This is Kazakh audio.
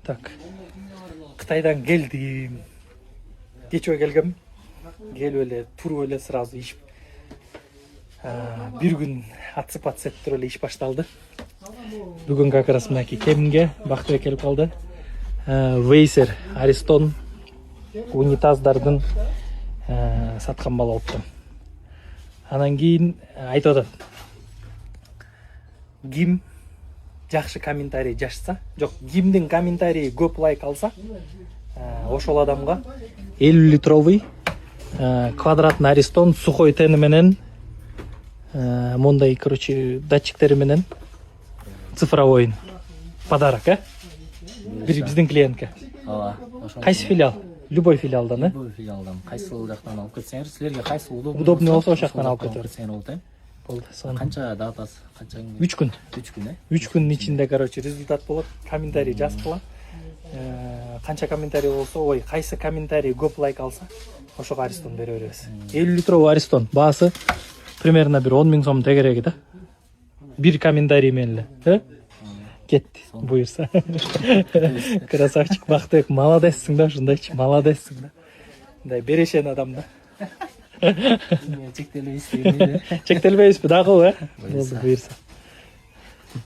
Так. Кытайдан келдим. Кечөө келгем. Келип эле, туруп эле сразу иш. Бир күн атсып туруп эле иш башталды. Бүгүн как раз мынакей кеминге Бактыбек келип калды. Вейсер, Аристон унитаздардын саткан бала болуптум. Анан кийин айтып атат. Ким жакшы комментарий жазса, жок, кимдин комментарийи көп лайк алса, ошол адамга 50 литровый квадратный Аристон сухой тени менен мондай, короче, датчиктери менен цифровой подарок, биздин клиентке. Кайсы филиал? Любой филиалдан, Любой филиалдан. Кайсы жактан алып кетсеңер, силерге кайсы удобный болсо ошол жактан алып кетер. Болду. Канча датасы? Канча? 3 күн. 3 күн, 3 күнүн ичинде, короче, результат болот. Комментарий жазгыла. Канча комментарий болсо, ой, кайсы комментарий көп лайк алса, ошого Аристон бере беребиз. 50 литровый Аристон баасы примерно бир 10 000 сом тегереги да. Бир комментарий менен эле. Кетти, буюрса. Красавчик Бактыбек, молодецсиң да, ушундайчы, молодецсиң да. Мындай берешен адам да. Чектелбейсизби? Чектелбейсизби дагы, Болду, буюрса.